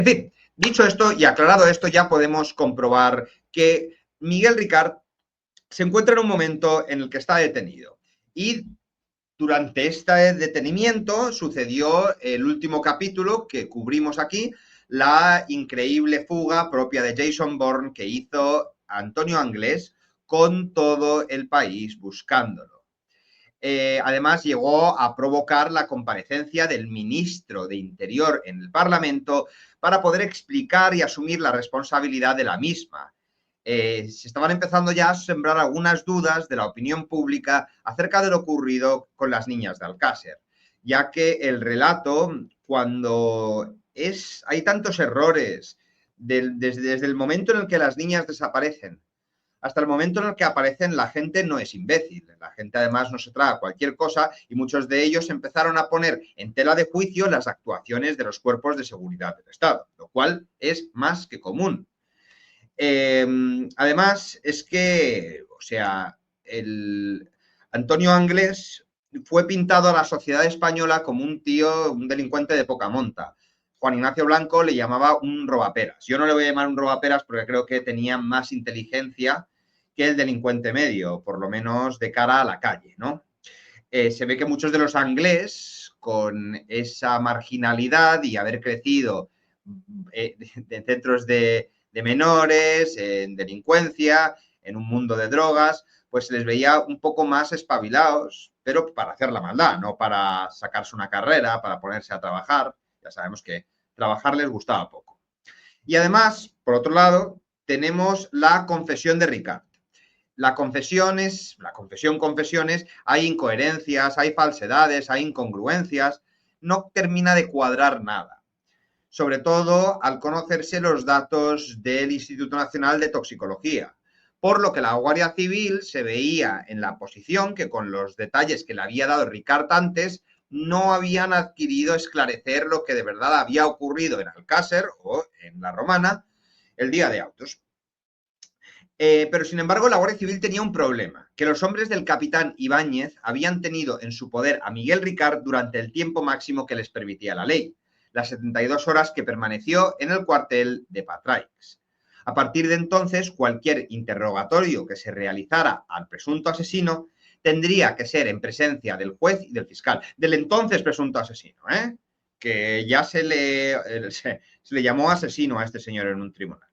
En fin, dicho esto y aclarado esto, ya podemos comprobar que Miguel Ricard se encuentra en un momento en el que está detenido. Y durante este detenimiento sucedió el último capítulo que cubrimos aquí, la increíble fuga propia de Jason Bourne que hizo Antonio Anglés con todo el país buscándolo. Además, llegó a provocar la comparecencia del ministro de Interior en el Parlamento para poder explicar y asumir la responsabilidad de la misma. Se estaban empezando ya a sembrar algunas dudas de la opinión pública acerca de lo ocurrido con las niñas de Alcácer, ya que el relato, cuando hay tantos errores desde el momento en el que las niñas desaparecen hasta el momento en el que aparecen, la gente no es imbécil. La gente además no se traga cualquier cosa y muchos de ellos empezaron a poner en tela de juicio las actuaciones de los cuerpos de seguridad del Estado, lo cual es más que común. Además, es que, o sea, el Antonio Anglés fue pintado a la sociedad española como un tío, un delincuente de poca monta. Juan Ignacio Blanco le llamaba un robaperas. Yo no le voy a llamar un robaperas porque creo que tenía más inteligencia que el delincuente medio, por lo menos de cara a la calle, ¿no? Se ve que muchos de los Anglés, con esa marginalidad y haber crecido en centros de menores, en delincuencia, en un mundo de drogas, pues se les veía un poco más espabilados, pero para hacer la maldad, no para sacarse una carrera, para ponerse a trabajar. Ya sabemos que trabajar les gustaba poco. Y además, por otro lado, tenemos la confesión de Ricard. La confesión, confesiones, hay incoherencias, hay falsedades, hay incongruencias, no termina de cuadrar nada. Sobre todo al conocerse los datos del Instituto Nacional de Toxicología, por lo que la Guardia Civil se veía en la posición que con los detalles que le había dado Ricard antes, no habían adquirido esclarecer lo que de verdad había ocurrido en Alcácer o en La Romana el día de autos. Pero sin embargo la Guardia Civil tenía un problema, que los hombres del capitán Ibáñez habían tenido en su poder a Miguel Ricard durante el tiempo máximo que les permitía la ley, las 72 horas que permaneció en el cuartel de Patraix. A partir de entonces, cualquier interrogatorio que se realizara al presunto asesino tendría que ser en presencia del juez y del fiscal, del entonces presunto asesino, que ya se le llamó asesino a este señor en un tribunal.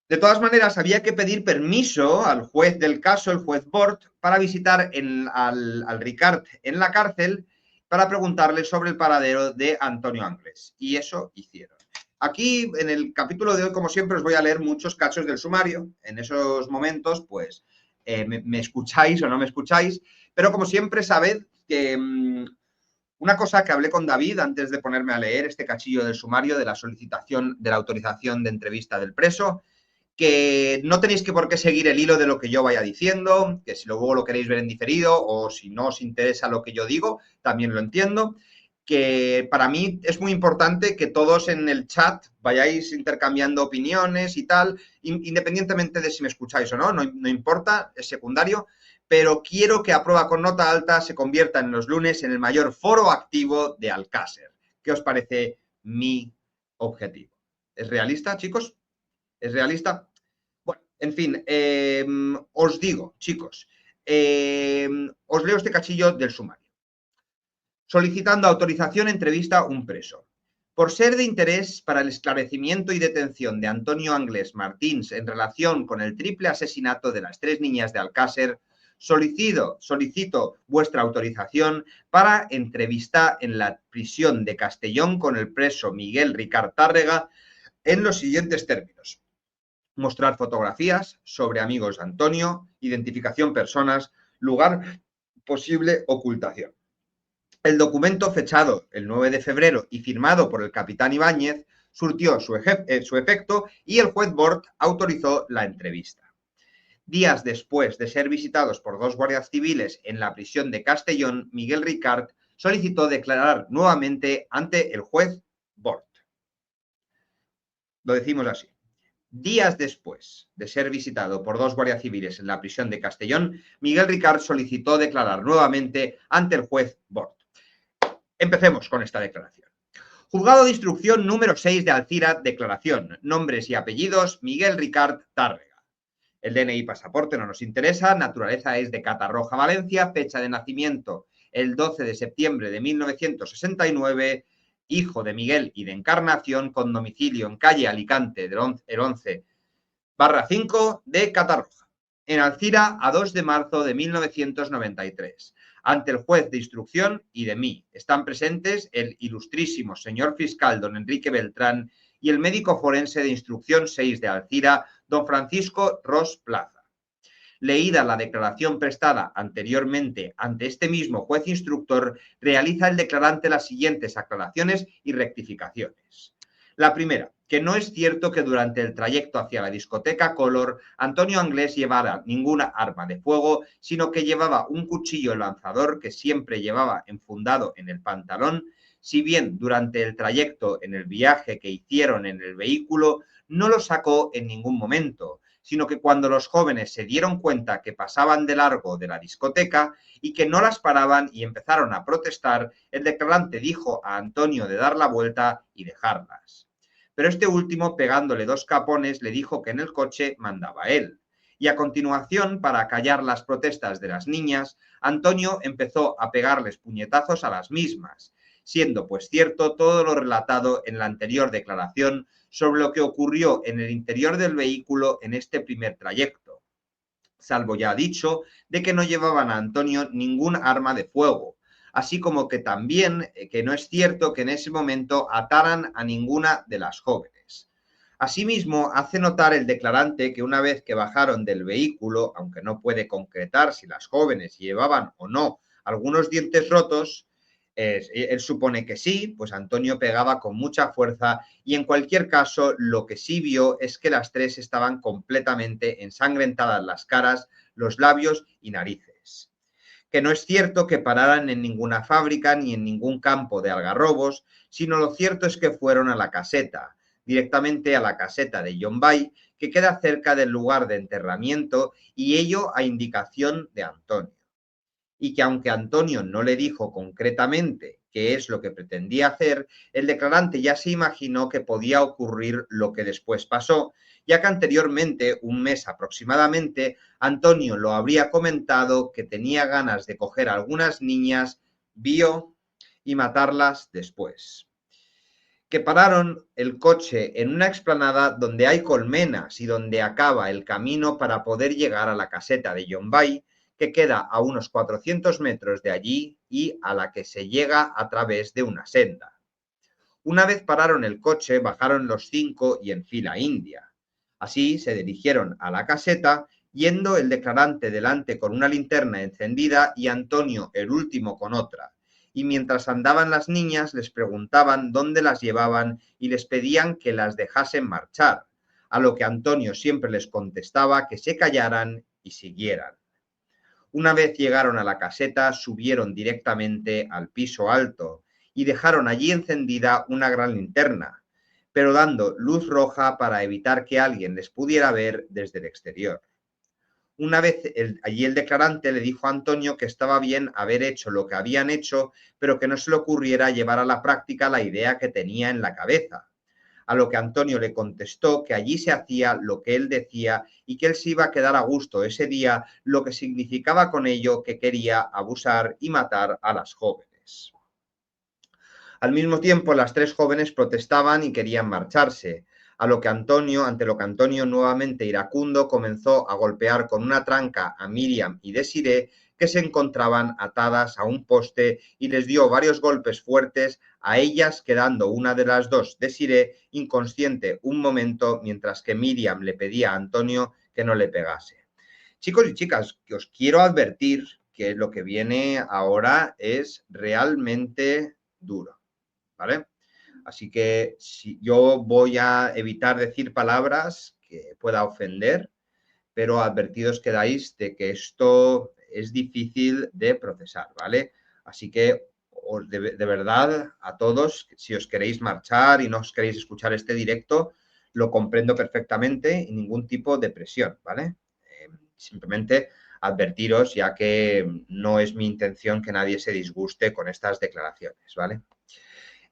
De todas maneras, había que pedir permiso al juez del caso, el juez Bort, para visitar al Ricard en la cárcel para preguntarle sobre el paradero de Antonio Anglés. Y eso hicieron. Aquí, en el capítulo de hoy, como siempre, os voy a leer muchos cachos del sumario. En esos momentos, pues, me escucháis o no me escucháis. Pero como siempre, sabed que una cosa que hablé con David antes de ponerme a leer este cachillo del sumario de la solicitación de la autorización de entrevista del preso, que no tenéis que por qué seguir el hilo de lo que yo vaya diciendo, que si luego lo queréis ver en diferido o si no os interesa lo que yo digo, también lo entiendo, que para mí es muy importante que todos en el chat vayáis intercambiando opiniones y tal, independientemente de si me escucháis o no importa, es secundario, pero quiero que A Prueba con Nota Alta se convierta en los lunes en el mayor foro activo de Alcácer. ¿Qué os parece mi objetivo? ¿Es realista, chicos? ¿Es realista? Bueno, en fin, os digo, chicos, os leo este cachillo del sumario. Solicitando autorización entrevista a un preso. Por ser de interés para el esclarecimiento y detención de Antonio Anglés Martins en relación con el triple asesinato de las 3 niñas de Alcácer, solicito vuestra autorización para entrevista en la prisión de Castellón con el preso Miguel Ricard Tárrega en los siguientes términos. Mostrar fotografías sobre amigos de Antonio, identificación personas, lugar posible ocultación. El documento fechado el 9 de febrero y firmado por el capitán Ibáñez surtió su efecto y el juez Bort autorizó la entrevista. Días después de ser visitados por 2 guardias civiles en la prisión de Castellón, Miguel Ricard solicitó declarar nuevamente ante el juez Bort. Lo decimos así. Días después de ser visitado por 2 guardias civiles en la prisión de Castellón, Miguel Ricard solicitó declarar nuevamente ante el juez Bort. Empecemos con esta declaración. Juzgado de Instrucción número 6 de Alcira, declaración. Nombres y apellidos, Miguel Ricard Tárrega. El DNI pasaporte no nos interesa, naturaleza es de Catarroja, Valencia, fecha de nacimiento el 12 de septiembre de 1969, hijo de Miguel y de Encarnación, con domicilio en calle Alicante, el 11/5 de Catarroja. En Alcira, a 2 de marzo de 1993. Ante el juez de instrucción y de mí están presentes el ilustrísimo señor fiscal don Enrique Beltrán y el médico forense de instrucción 6 de Alcira, don Francisco Ros Plaza. Leída la declaración prestada anteriormente ante este mismo juez instructor, realiza el declarante las siguientes aclaraciones y rectificaciones. La primera, que no es cierto que durante el trayecto hacia la discoteca Color, Antonio Anglés llevara ninguna arma de fuego, sino que llevaba un cuchillo lanzador que siempre llevaba enfundado en el pantalón, si bien durante el trayecto en el viaje que hicieron en el vehículo no lo sacó en ningún momento, sino que cuando los jóvenes se dieron cuenta que pasaban de largo de la discoteca y que no las paraban y empezaron a protestar, el declarante dijo a Antonio de dar la vuelta y dejarlas. Pero este último, pegándole 2 capones, le dijo que en el coche mandaba él. Y a continuación, para callar las protestas de las niñas, Antonio empezó a pegarles puñetazos a las mismas, siendo pues cierto todo lo relatado en la anterior declaración sobre lo que ocurrió en el interior del vehículo en este primer trayecto, salvo ya dicho de que no llevaban a Antonio ningún arma de fuego, así como que también que no es cierto que en ese momento ataran a ninguna de las jóvenes. Asimismo, hace notar el declarante que una vez que bajaron del vehículo, aunque no puede concretar si las jóvenes llevaban o no algunos dientes rotos, él supone que sí, pues Antonio pegaba con mucha fuerza y en cualquier caso lo que sí vio es que las 3 estaban completamente ensangrentadas las caras, los labios y narices. Que no es cierto que pararan en ninguna fábrica ni en ningún campo de algarrobos, sino lo cierto es que fueron a la caseta, directamente a la caseta de John Bay, que queda cerca del lugar de enterramiento y ello a indicación de Antonio. Y que aunque Antonio no le dijo concretamente qué es lo que pretendía hacer, el declarante ya se imaginó que podía ocurrir lo que después pasó, ya que anteriormente, un mes aproximadamente, Antonio lo habría comentado que tenía ganas de coger a algunas niñas, vio y matarlas después. Que pararon el coche en una explanada donde hay colmenas y donde acaba el camino para poder llegar a la caseta de John Bay, que queda a unos 400 metros de allí y a la que se llega a través de una senda. Una vez pararon el coche, bajaron los 5 y en fila india. Así se dirigieron a la caseta, yendo el declarante delante con una linterna encendida y Antonio el último con otra. Y mientras andaban las niñas les preguntaban dónde las llevaban y les pedían que las dejasen marchar, a lo que Antonio siempre les contestaba que se callaran y siguieran. Una vez llegaron a la caseta, subieron directamente al piso alto y dejaron allí encendida una gran linterna, pero dando luz roja para evitar que alguien les pudiera ver desde el exterior. Una vez allí el declarante le dijo a Antonio que estaba bien haber hecho lo que habían hecho, pero que no se le ocurriera llevar a la práctica la idea que tenía en la cabeza. A lo que Antonio le contestó que allí se hacía lo que él decía y que él se iba a quedar a gusto ese día, lo que significaba con ello que quería abusar y matar a las jóvenes. Al mismo tiempo, las 3 jóvenes protestaban y querían marcharse, ante lo que Antonio, nuevamente iracundo, comenzó a golpear con una tranca a Miriam y Desiré, que se encontraban atadas a un poste, y les dio varios golpes fuertes a ellas, quedando una de las 2, Desiré, inconsciente un momento, mientras que Miriam le pedía a Antonio que no le pegase. Chicos y chicas, que os quiero advertir que lo que viene ahora es realmente duro, ¿vale? Así que yo voy a evitar decir palabras que pueda ofender, pero advertidos quedáis de que esto es difícil de procesar, ¿vale? Así que de verdad a todos, si os queréis marchar y no os queréis escuchar este directo, lo comprendo perfectamente y ningún tipo de presión, ¿vale? Simplemente advertiros, ya que no es mi intención que nadie se disguste con estas declaraciones, ¿vale?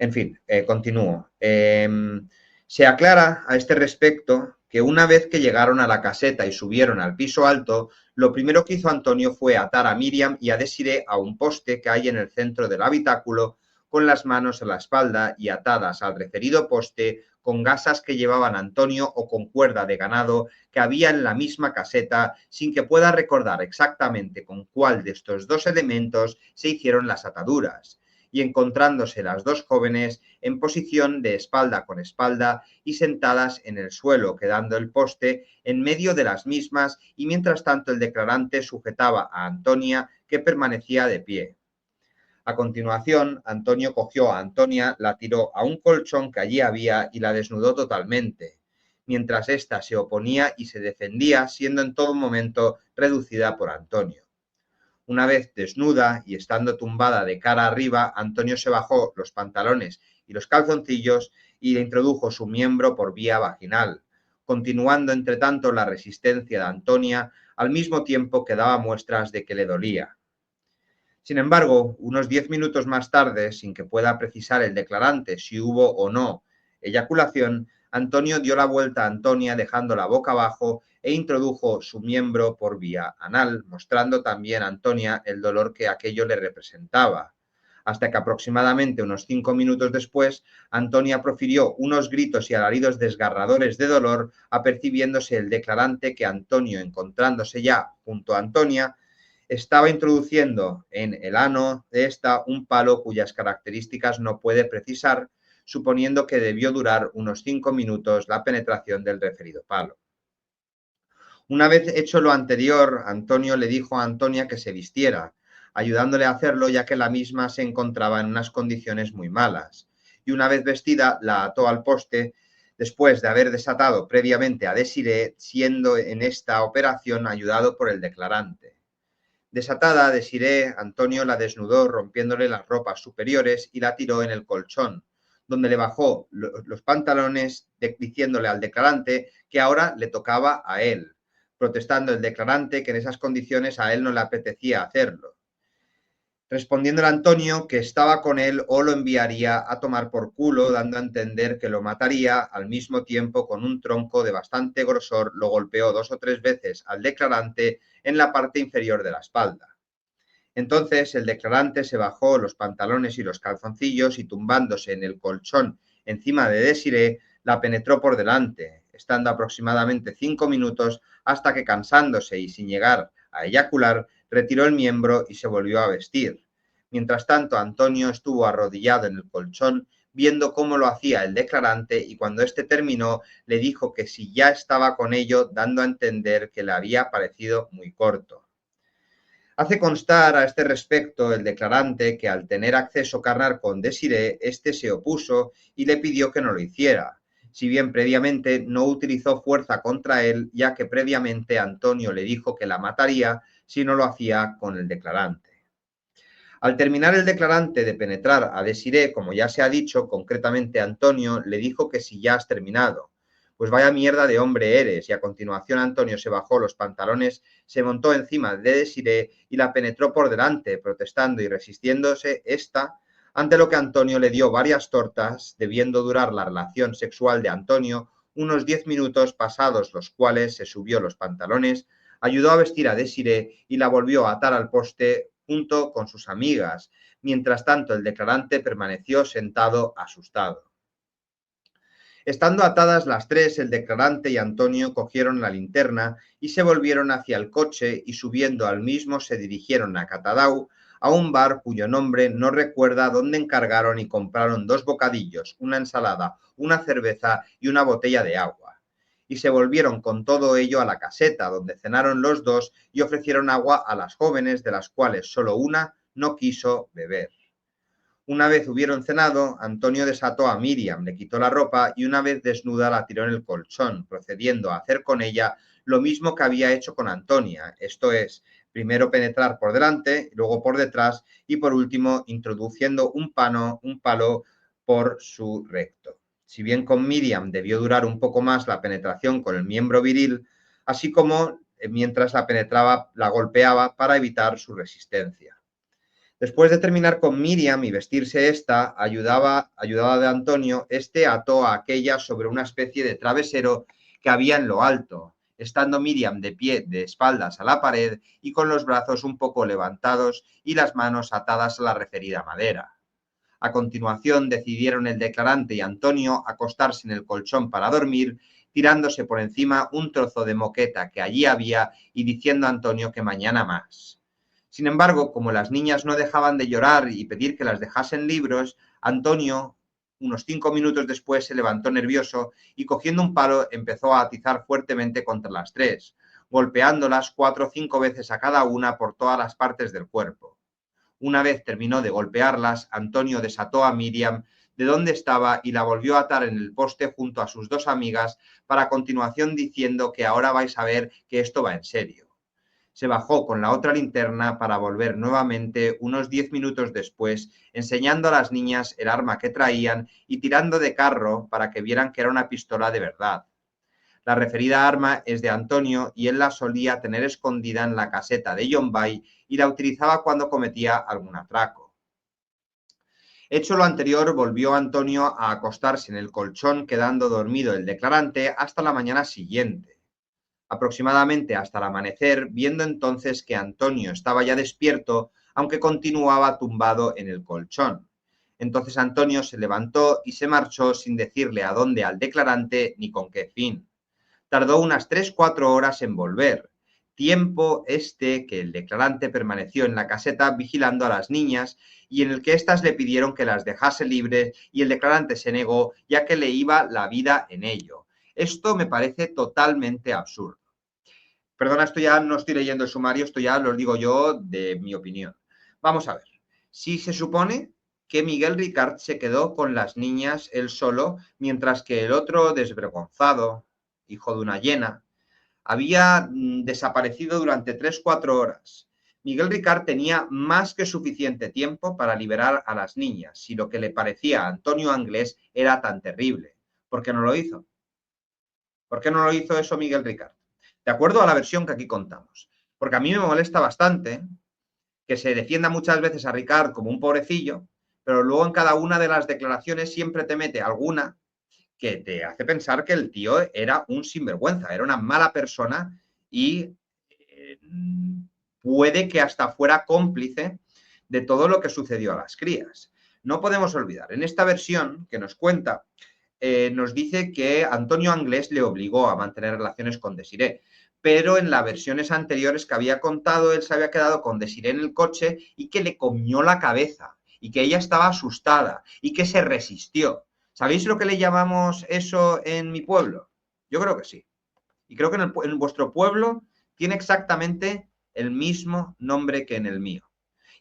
En fin, continúo. Se aclara a este respecto que una vez que llegaron a la caseta y subieron al piso alto, lo primero que hizo Antonio fue atar a Miriam y a Desiree a un poste que hay en el centro del habitáculo, con las manos a la espalda y atadas al referido poste con gasas que llevaban Antonio o con cuerda de ganado que había en la misma caseta, sin que pueda recordar exactamente con cuál de estos dos elementos se hicieron las ataduras, y encontrándose las dos jóvenes en posición de espalda con espalda y sentadas en el suelo, quedando el poste en medio de las mismas, y mientras tanto el declarante sujetaba a Antonia, que permanecía de pie. A continuación, Antonio cogió a Antonia, la tiró a un colchón que allí había y la desnudó totalmente, mientras ésta se oponía y se defendía, siendo en todo momento reducida por Antonio. Una vez desnuda y estando tumbada de cara arriba, Antonio se bajó los pantalones y los calzoncillos y le introdujo su miembro por vía vaginal, continuando entre tanto la resistencia de Antonia, al mismo tiempo que daba muestras de que le dolía. Sin embargo, unos 10 minutos más tarde, sin que pueda precisar el declarante si hubo o no eyaculación, Antonio dio la vuelta a Antonia dejándola boca abajo e introdujo su miembro por vía anal, mostrando también a Antonia el dolor que aquello le representaba, hasta que aproximadamente unos 5 minutos después, Antonia profirió unos gritos y alaridos desgarradores de dolor, apercibiéndose el declarante que Antonio, encontrándose ya junto a Antonia, estaba introduciendo en el ano de esta un palo cuyas características no puede precisar, suponiendo que debió durar unos 5 minutos la penetración del referido palo. Una vez hecho lo anterior, Antonio le dijo a Antonia que se vistiera, ayudándole a hacerlo ya que la misma se encontraba en unas condiciones muy malas, y una vez vestida la ató al poste, después de haber desatado previamente a Desiree, siendo en esta operación ayudado por el declarante. Desatada, Desiree, Antonio la desnudó rompiéndole las ropas superiores y la tiró en el colchón, donde le bajó los pantalones diciéndole al declarante que ahora le tocaba a él, protestando el declarante que en esas condiciones a él no le apetecía hacerlo. Respondiéndole Antonio que estaba con él o lo enviaría a tomar por culo, dando a entender que lo mataría. Al mismo tiempo, con un tronco de bastante grosor, lo golpeó 2 o 3 veces al declarante en la parte inferior de la espalda. Entonces el declarante se bajó los pantalones y los calzoncillos y, tumbándose en el colchón encima de Desiree, la penetró por delante, estando aproximadamente 5 minutos hasta que, cansándose y sin llegar a eyacular, retiró el miembro y se volvió a vestir. Mientras tanto, Antonio estuvo arrodillado en el colchón viendo cómo lo hacía el declarante, y cuando éste terminó le dijo que si ya estaba con ello, dando a entender que le había parecido muy corto. Hace constar a este respecto el declarante que, al tener acceso carnal con Desiree, éste se opuso y le pidió que no lo hiciera, si bien previamente no utilizó fuerza contra él, ya que previamente Antonio le dijo que la mataría si no lo hacía con el declarante. Al terminar el declarante de penetrar a Desiree, como ya se ha dicho, concretamente Antonio le dijo que si ya has terminado, pues vaya mierda de hombre eres, y a continuación Antonio se bajó los pantalones, se montó encima de Desiree y la penetró por delante, protestando y resistiéndose esta, ante lo que Antonio le dio varias tortas, debiendo durar la relación sexual de Antonio unos 10 minutos, pasados los cuales se subió los pantalones, ayudó a vestir a Desiree y la volvió a atar al poste junto con sus amigas. Mientras tanto, el declarante permaneció sentado asustado. Estando atadas las tres, el declarante y Antonio cogieron la linterna y se volvieron hacia el coche, y subiendo al mismo se dirigieron a Catadau, a un bar cuyo nombre no recuerda, donde encargaron y compraron 2 bocadillos, una ensalada, una cerveza y una botella de agua. Y se volvieron con todo ello a la caseta, donde cenaron los dos y ofrecieron agua a las jóvenes, de las cuales solo una no quiso beber. Una vez hubieron cenado, Antonio desató a Miriam, le quitó la ropa y, una vez desnuda, la tiró en el colchón, procediendo a hacer con ella lo mismo que había hecho con Antonia, esto es, primero penetrar por delante, luego por detrás y por último introduciendo un palo por su recto. Si bien con Miriam debió durar un poco más la penetración con el miembro viril, así como mientras la penetraba la golpeaba para evitar su resistencia. Después de terminar con Miriam y vestirse esta, ayudada de Antonio, este ató a aquella sobre una especie de travesero que había en lo alto, estando Miriam de pie de espaldas a la pared y con los brazos un poco levantados y las manos atadas a la referida madera. A continuación decidieron el declarante y Antonio acostarse en el colchón para dormir, tirándose por encima un trozo de moqueta que allí había y diciendo a Antonio que mañana más. Sin embargo, como las niñas no dejaban de llorar y pedir que las dejasen libres, Antonio, unos 5 minutos después, se levantó nervioso y cogiendo un palo empezó a atizar fuertemente contra las tres, golpeándolas 4 o 5 veces a cada una por todas las partes del cuerpo. Una vez terminó de golpearlas, Antonio desató a Miriam de donde estaba y la volvió a atar en el poste junto a sus dos amigas para a continuación diciendo que ahora vais a ver que esto va en serio. Se bajó con la otra linterna para volver nuevamente unos 10 minutos después, enseñando a las niñas el arma que traían y tirando de carro para que vieran que era una pistola de verdad. La referida arma es de Antonio y él la solía tener escondida en la caseta de John Bay y la utilizaba cuando cometía algún atraco. Hecho lo anterior, volvió Antonio a acostarse en el colchón, quedando dormido el declarante hasta la mañana siguiente, aproximadamente hasta el amanecer, viendo entonces que Antonio estaba ya despierto, aunque continuaba tumbado en el colchón. Entonces Antonio se levantó y se marchó sin decirle a dónde al declarante ni con qué fin. Tardó unas 3-4 horas en volver, tiempo este que el declarante permaneció en la caseta vigilando a las niñas y en el que éstas le pidieron que las dejase libres y el declarante se negó, ya que le iba la vida en ello. Esto me parece totalmente absurdo. Perdona, esto ya no estoy leyendo el sumario, esto ya lo digo yo de mi opinión. Vamos a ver. Si se supone que Miguel Ricard se quedó con las niñas él solo, mientras que el otro, desvergonzado, hijo de una hiena, había desaparecido durante 3-4 horas. Miguel Ricard tenía más que suficiente tiempo para liberar a las niñas, si lo que le parecía a Antonio Anglés era tan terrible. ¿Por qué no lo hizo? ¿Por qué no lo hizo eso Miguel Ricard? De acuerdo a la versión que aquí contamos. Porque a mí me molesta bastante que se defienda muchas veces a Ricard como un pobrecillo, pero luego en cada una de las declaraciones siempre te mete alguna que te hace pensar que el tío era un sinvergüenza, era una mala persona y puede que hasta fuera cómplice de todo lo que sucedió a las crías. No podemos olvidar, en esta versión que nos cuenta, nos dice que Antonio Anglés le obligó a mantener relaciones con Desiré, pero en las versiones anteriores que había contado, él se había quedado con Desiré en el coche y que le comió la cabeza y que ella estaba asustada y que se resistió. ¿Sabéis lo que le llamamos eso en mi pueblo? Yo creo que sí. Y creo que en vuestro pueblo tiene exactamente el mismo nombre que en el mío.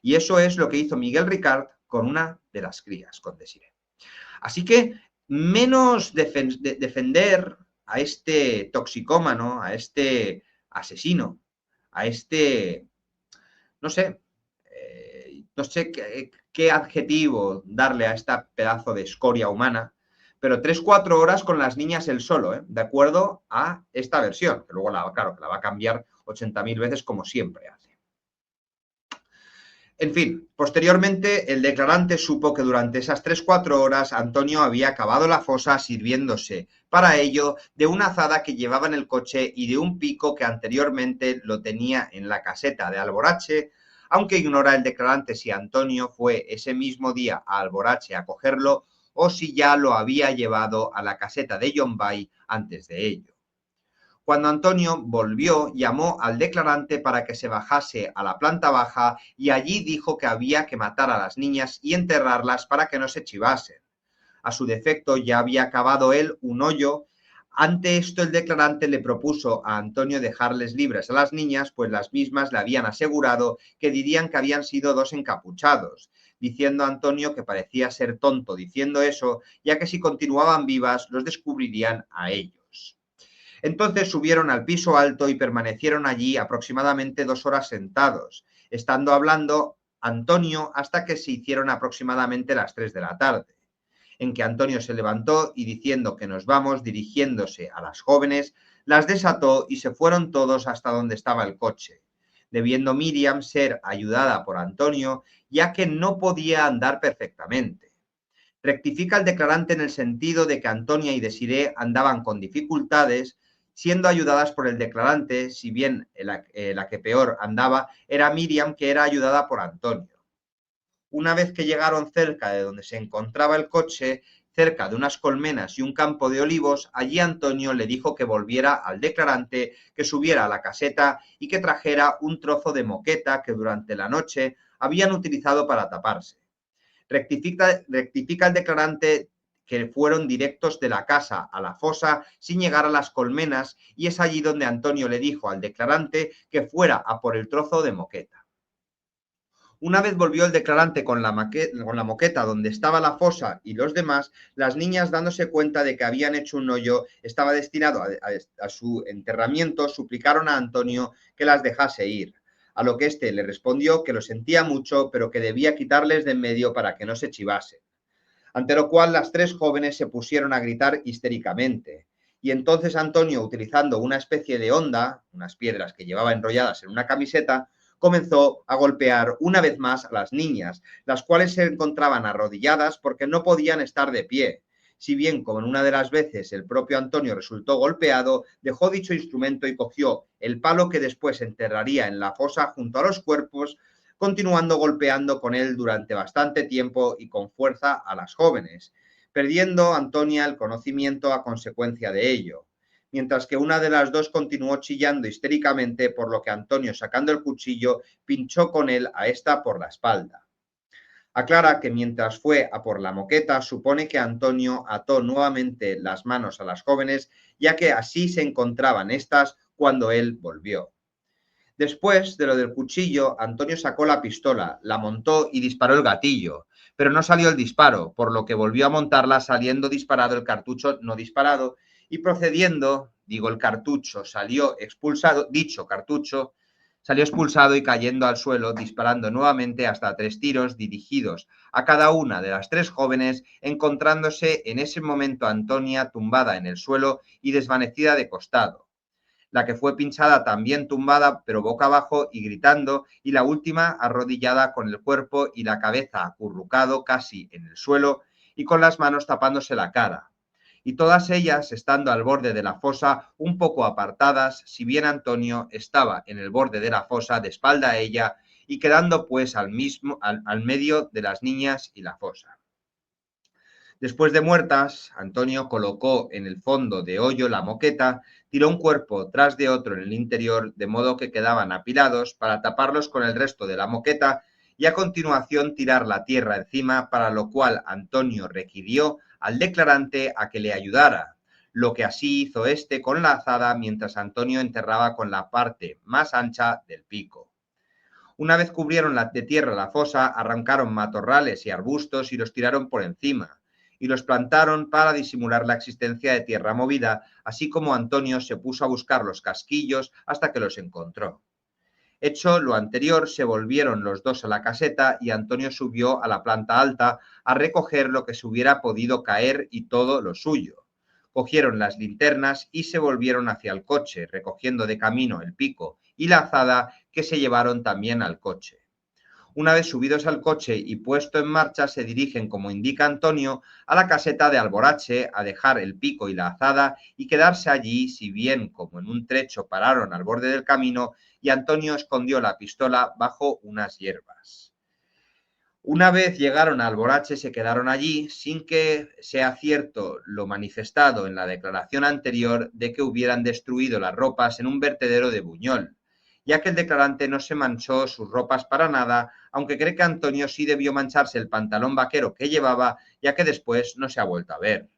Y eso es lo que hizo Miguel Ricard con una de las crías, con Desiré. Así que menos defender a este toxicómano, a este asesino, a este, no sé qué adjetivo darle a este pedazo de escoria humana, pero 3-4 horas con las niñas él solo, de acuerdo a esta versión, que luego, claro, que la va a cambiar 80.000 veces como siempre hace. En fin, posteriormente el declarante supo que durante esas 3-4 horas Antonio había cavado la fosa sirviéndose para ello de una azada que llevaba en el coche y de un pico que anteriormente lo tenía en la caseta de Alborache, aunque ignora el declarante si Antonio fue ese mismo día a Alborache a cogerlo o si ya lo había llevado a la caseta de John Bay antes de ello. Cuando Antonio volvió, llamó al declarante para que se bajase a la planta baja y allí dijo que había que matar a las niñas y enterrarlas para que no se chivasen. A su defecto ya había cavado él un hoyo. Ante esto el declarante le propuso a Antonio dejarles libres a las niñas, pues las mismas le habían asegurado que dirían que habían sido 2 encapuchados, diciendo a Antonio que parecía ser tonto diciendo eso, ya que si continuaban vivas los descubrirían a ellos. Entonces subieron al piso alto y permanecieron allí aproximadamente 2 horas sentados, estando hablando Antonio hasta que se hicieron aproximadamente las 3 de la tarde, en que Antonio se levantó y diciendo que nos vamos, dirigiéndose a las jóvenes, las desató y se fueron todos hasta donde estaba el coche. debiendo Miriam ser ayudada por Antonio, ya que no podía andar perfectamente. Rectifica el declarante en el sentido de que Antonia y Desirée andaban con dificultades, siendo ayudadas por el declarante, si bien la que peor andaba era Miriam, que era ayudada por Antonio. Una vez que llegaron cerca de donde se encontraba el coche, cerca de unas colmenas y un campo de olivos, allí Antonio le dijo que volviera al declarante, que subiera a la caseta y que trajera un trozo de moqueta que durante la noche habían utilizado para taparse. Rectifica el declarante que fueron directos de la casa a la fosa sin llegar a las colmenas, y es allí donde Antonio le dijo al declarante que fuera a por el trozo de moqueta. Una vez volvió el declarante con la moqueta donde estaba la fosa y los demás, las niñas, dándose cuenta de que habían hecho un hoyo estaba destinado a su enterramiento, suplicaron a Antonio que las dejase ir, a lo que éste le respondió que lo sentía mucho, pero que debía quitarles de en medio para que no se chivasen. Ante lo cual las tres jóvenes se pusieron a gritar histéricamente. Y entonces Antonio, utilizando una especie de honda, unas piedras que llevaba enrolladas en una camiseta, comenzó a golpear una vez más a las niñas, las cuales se encontraban arrodilladas porque no podían estar de pie. Si bien, como en una de las veces el propio Antonio resultó golpeado, dejó dicho instrumento y cogió el palo que después enterraría en la fosa junto a los cuerpos, continuando golpeando con él durante bastante tiempo y con fuerza a las jóvenes, perdiendo Antonia el conocimiento a consecuencia de ello, mientras que una de las dos continuó chillando histéricamente, por lo que Antonio, sacando el cuchillo, pinchó con él a esta por la espalda. Aclara que mientras fue a por la moqueta, supone que Antonio ató nuevamente las manos a las jóvenes, ya que así se encontraban estas cuando él volvió. Después de lo del cuchillo, Antonio sacó la pistola, la montó y disparó el gatillo, pero no salió el disparo, por lo que volvió a montarla, saliendo disparado el cartucho no disparado, y procediendo, el cartucho salió expulsado, dicho cartucho salió expulsado y cayendo al suelo, disparando nuevamente hasta 3 tiros dirigidos a cada una de las 3 jóvenes, encontrándose en ese momento Antonia tumbada en el suelo y desvanecida de costado, la que fue pinchada también tumbada pero boca abajo y gritando, y la última arrodillada con el cuerpo y la cabeza acurrucado casi en el suelo y con las manos tapándose la cara, y todas ellas estando al borde de la fosa un poco apartadas, si bien Antonio estaba en el borde de la fosa de espalda a ella y quedando pues al medio de las niñas y la fosa. Después de muertas, Antonio colocó en el fondo de hoyo la moqueta, tiró un cuerpo tras de otro en el interior, de modo que quedaban apilados para taparlos con el resto de la moqueta y a continuación tirar la tierra encima, para lo cual Antonio requirió al declarante a que le ayudara, lo que así hizo este con la azada mientras Antonio enterraba con la parte más ancha del pico. Una vez cubrieron de tierra la fosa, arrancaron matorrales y arbustos y los tiraron por encima, y los plantaron para disimular la existencia de tierra movida, así como Antonio se puso a buscar los casquillos hasta que los encontró. Hecho lo anterior, se volvieron los dos a la caseta y Antonio subió a la planta alta a recoger lo que se hubiera podido caer y todo lo suyo. Cogieron las linternas y se volvieron hacia el coche, recogiendo de camino el pico y la azada, que se llevaron también al coche. Una vez subidos al coche y puesto en marcha, se dirigen, como indica Antonio, a la caseta de Alborache a dejar el pico y la azada y quedarse allí, si bien como en un trecho pararon al borde del camino y Antonio escondió la pistola bajo unas hierbas. Una vez llegaron a Alborache, se quedaron allí sin que sea cierto lo manifestado en la declaración anterior de que hubieran destruido las ropas en un vertedero de Buñol, ya que el declarante no se manchó sus ropas para nada, aunque cree que Antonio sí debió mancharse el pantalón vaquero que llevaba, ya que después no se ha vuelto a ver.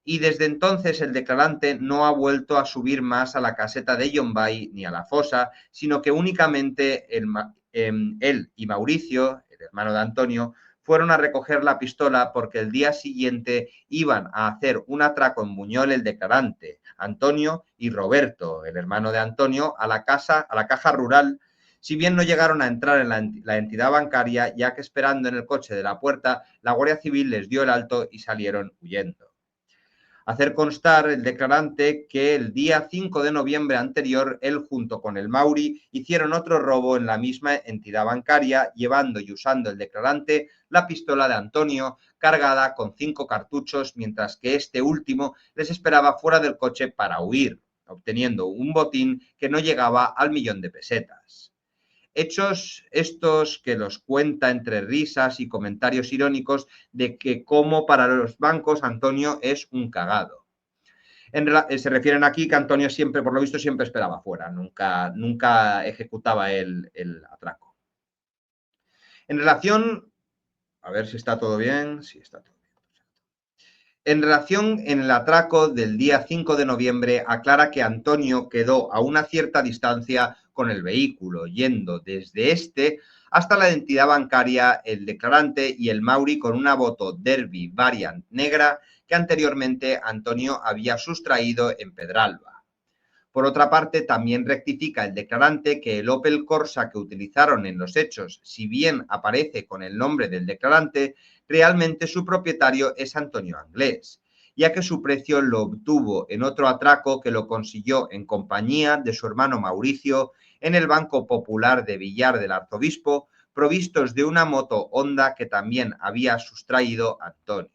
Y desde entonces el declarante no ha vuelto a subir más a la caseta de Llombay ni a la fosa, sino que únicamente él y Mauricio, el hermano de Antonio, fueron a recoger la pistola porque el día siguiente iban a hacer un atraco en Buñol el declarante, Antonio y Roberto, el hermano de Antonio, a la caja rural, si bien no llegaron a entrar en la entidad bancaria, ya que esperando en el coche de la puerta, la Guardia Civil les dio el alto y salieron huyendo. Hacer constar el declarante que el día 5 de noviembre anterior, él junto con el Mauri hicieron otro robo en la misma entidad bancaria, llevando y usando el declarante la pistola de Antonio cargada con 5 cartuchos, mientras que este último les esperaba fuera del coche para huir, obteniendo un botín que no llegaba al 1.000.000 de pesetas. Hechos estos que los cuenta entre risas y comentarios irónicos de que como para los bancos Antonio es un cagado. Se refieren aquí que Antonio siempre, por lo visto, siempre esperaba fuera, nunca ejecutaba el atraco. En relación, a ver si está todo bien, sí está todo bien. En relación en el atraco del día 5 de noviembre, aclara que Antonio quedó a una cierta distancia con el vehículo, yendo desde este hasta la entidad bancaria, el declarante y el Mauri con una Moto Derby Variant negra que anteriormente Antonio había sustraído en Pedralba. Por otra parte, también rectifica el declarante que el Opel Corsa que utilizaron en los hechos, si bien aparece con el nombre del declarante, realmente su propietario es Antonio Anglés, ya que su precio lo obtuvo en otro atraco que lo consiguió en compañía de su hermano Mauricio en el Banco Popular de Villar del Arzobispo, provistos de una moto Honda que también había sustraído Antonio.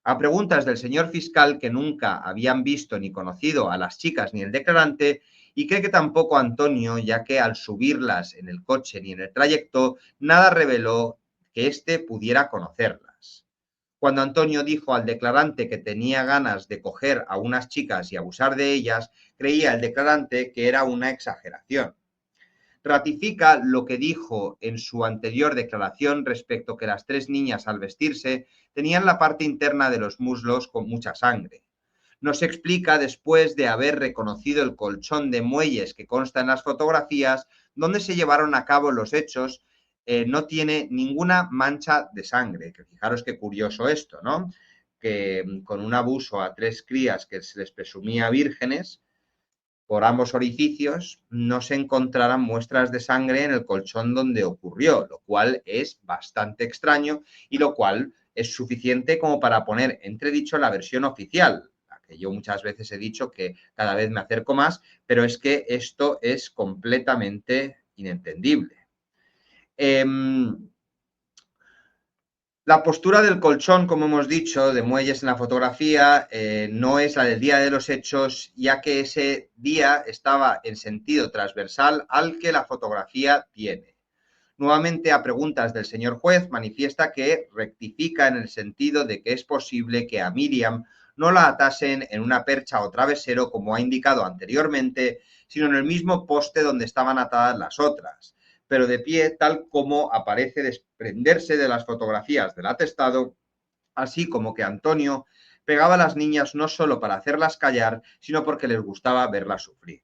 A preguntas del señor fiscal, que nunca habían visto ni conocido a las chicas ni el declarante, y cree que tampoco Antonio, ya que al subirlas en el coche ni en el trayecto, nada reveló que éste pudiera conocerlas. Cuando Antonio dijo al declarante que tenía ganas de coger a unas chicas y abusar de ellas, creía el declarante que era una exageración. Ratifica lo que dijo en su anterior declaración respecto que las 3 niñas al vestirse tenían la parte interna de los muslos con mucha sangre. Nos explica, después de haber reconocido el colchón de muelles que consta en las fotografías donde se llevaron a cabo los hechos, no tiene ninguna mancha de sangre. Que fijaros qué curioso esto, ¿no? Que con un abuso a 3 crías que se les presumía vírgenes, por ambos orificios no se encontraran muestras de sangre en el colchón donde ocurrió, lo cual es bastante extraño y lo cual es suficiente como para poner entredicho la versión oficial, la que yo muchas veces he dicho que cada vez me acerco más, pero es que esto es completamente inentendible. La postura del colchón, como hemos dicho, de muelles en la fotografía, no es la del día de los hechos, ya que ese día estaba en sentido transversal al que la fotografía tiene. Nuevamente, a preguntas del señor juez, manifiesta que rectifica en el sentido de que es posible que a Miriam no la atasen en una percha o travesero, como ha indicado anteriormente, sino en el mismo poste donde estaban atadas las otras, pero de pie, tal como aparece desprenderse de las fotografías del atestado, así como que Antonio pegaba a las niñas no solo para hacerlas callar, sino porque les gustaba verlas sufrir.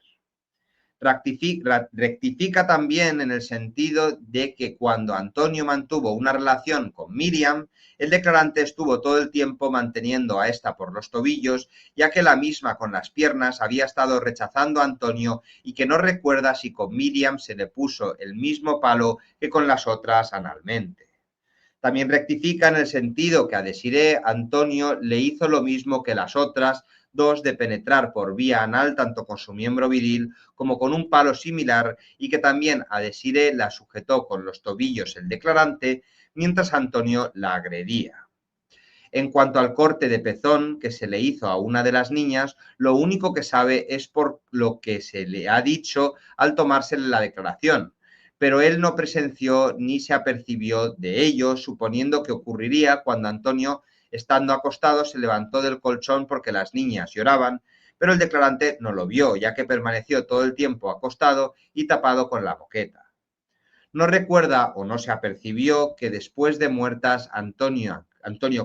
Rectifica también en el sentido de que cuando Antonio mantuvo una relación con Miriam, el declarante estuvo todo el tiempo manteniendo a esta por los tobillos, ya que la misma con las piernas había estado rechazando a Antonio y que no recuerda si con Miriam se le puso el mismo palo que con las otras analmente. También rectifica en el sentido que a Desiree Antonio le hizo lo mismo que las otras dos, de penetrar por vía anal tanto con su miembro viril como con un palo similar, y que también a Desiree la sujetó con los tobillos el declarante mientras Antonio la agredía. En cuanto al corte de pezón que se le hizo a una de las niñas, lo único que sabe es por lo que se le ha dicho al tomársele la declaración, pero él no presenció ni se apercibió de ello, suponiendo que ocurriría cuando Antonio, estando acostado, se levantó del colchón porque las niñas lloraban, pero el declarante no lo vio, ya que permaneció todo el tiempo acostado y tapado con la moqueta. No recuerda o no se apercibió que después de muertas Antonio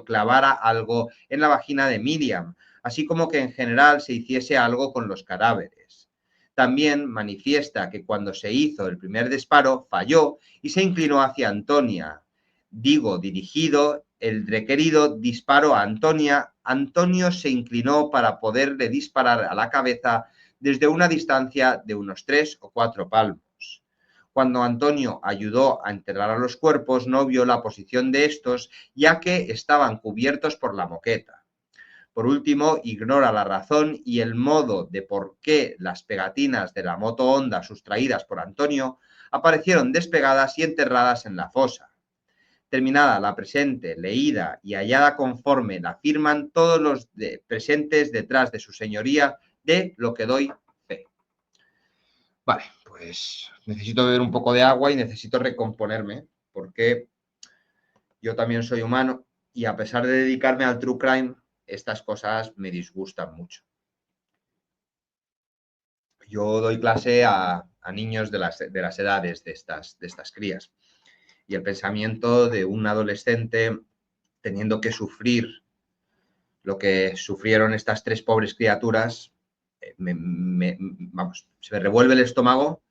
clavara algo en la vagina de Miriam, así como que en general se hiciese algo con los cadáveres. También manifiesta que cuando se hizo el primer disparo falló y se inclinó hacia Antonia. Dirigido el requerido disparo a Antonia, Antonio se inclinó para poderle disparar a la cabeza desde una distancia de unos 3 o 4 palmos. Cuando Antonio ayudó a enterrar a los cuerpos, no vio la posición de estos, ya que estaban cubiertos por la moqueta. Por último, ignora la razón y el modo de por qué las pegatinas de la moto Honda sustraídas por Antonio aparecieron despegadas y enterradas en la fosa. Terminada la presente, leída y hallada conforme la firman todos los presentes detrás de su señoría, de lo que doy fe. Vale, pues necesito beber un poco de agua y necesito recomponerme, porque yo también soy humano y a pesar de dedicarme al true crime, estas cosas me disgustan mucho. Yo doy clase a niños de las edades de estas crías y el pensamiento de un adolescente teniendo que sufrir lo que sufrieron estas tres pobres criaturas, vamos, se me revuelve el estómago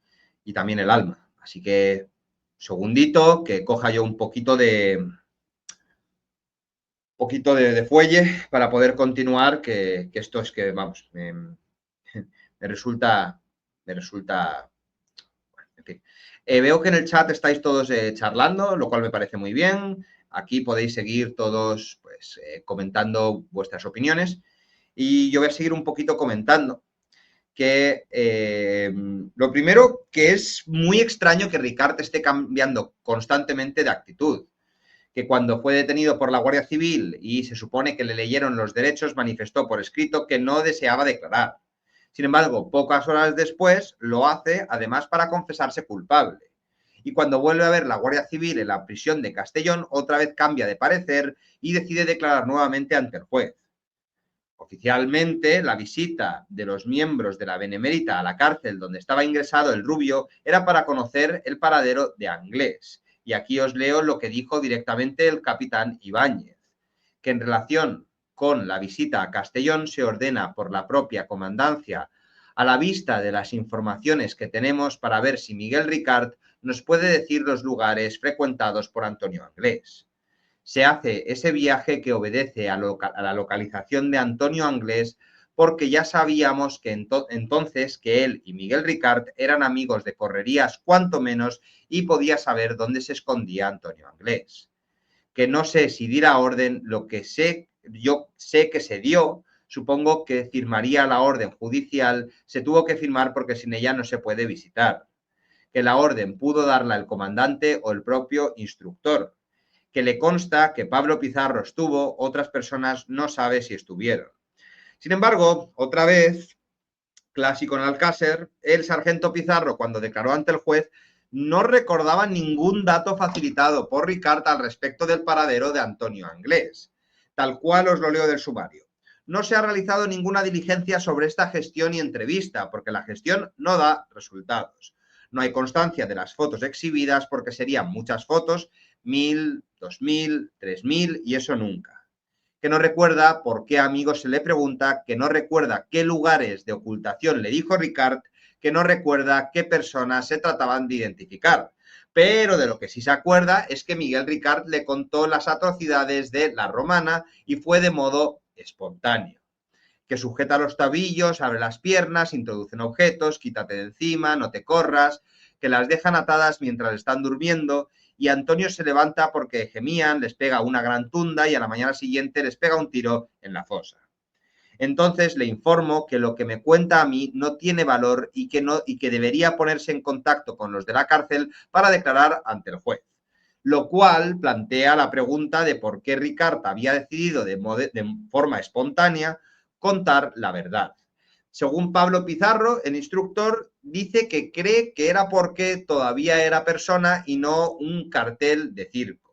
y también el alma. Así que, segundito, que coja yo un poquito de fuelle para poder continuar, que esto es que, vamos, me resulta, en fin. Veo que en el chat estáis todos charlando, lo cual me parece muy bien. Aquí podéis seguir todos pues, comentando vuestras opiniones y yo voy a seguir un poquito comentando que lo primero, que es muy extraño que Ricard esté cambiando constantemente de actitud, que cuando fue detenido por la Guardia Civil y se supone que le leyeron los derechos, manifestó por escrito que no deseaba declarar. Sin embargo, pocas horas después lo hace, además, para confesarse culpable. Y cuando vuelve a ver la Guardia Civil en la prisión de Castellón, otra vez cambia de parecer y decide declarar nuevamente ante el juez. Oficialmente, la visita de los miembros de la Benemérita a la cárcel donde estaba ingresado el Rubio era para conocer el paradero de Anglés. Y aquí os leo lo que dijo directamente el capitán Ibáñez, que en relación con la visita a Castellón se ordena por la propia comandancia a la vista de las informaciones que tenemos para ver si Miguel Ricard nos puede decir los lugares frecuentados por Antonio Anglés. Se hace ese viaje que obedece a la localización de Antonio Anglés porque ya sabíamos que entonces que él y Miguel Ricard eran amigos de correrías cuanto menos y podía saber dónde se escondía Antonio Anglés. Que no sé si diera orden, lo que yo sé que se dio, supongo que firmaría la orden judicial, se tuvo que firmar porque sin ella no se puede visitar. Que la orden pudo darla el comandante o el propio instructor. Que le consta que Pablo Pizarro estuvo, otras personas no sabe si estuvieron. Sin embargo, otra vez, clásico en Alcácer, el sargento Pizarro, cuando declaró ante el juez, no recordaba ningún dato facilitado por Ricard al respecto del paradero de Antonio Anglés. Tal cual os lo leo del sumario. No se ha realizado ninguna diligencia sobre esta gestión y entrevista, porque la gestión no da resultados. No hay constancia de las fotos exhibidas porque serían muchas fotos, 1000, 2000, 3000 y eso nunca. Que no recuerda por qué amigo se le pregunta, que no recuerda qué lugares de ocultación le dijo Ricard, que no recuerda qué personas se trataban de identificar. Pero de lo que sí se acuerda es que Miguel Ricard le contó las atrocidades de la romana y fue de modo espontáneo. Que sujeta los tabillos, abre las piernas, introducen objetos, quítate de encima, no te corras, que las dejan atadas mientras están durmiendo y Antonio se levanta porque gemían, les pega una gran tunda y a la mañana siguiente les pega un tiro en la fosa. Entonces le informo que lo que me cuenta a mí no tiene valor y que debería ponerse en contacto con los de la cárcel para declarar ante el juez. Lo cual plantea la pregunta de por qué Ricard había decidido de forma espontánea contar la verdad. Según Pablo Pizarro, el instructor dice que cree que era porque todavía era persona y no un cartel de circo.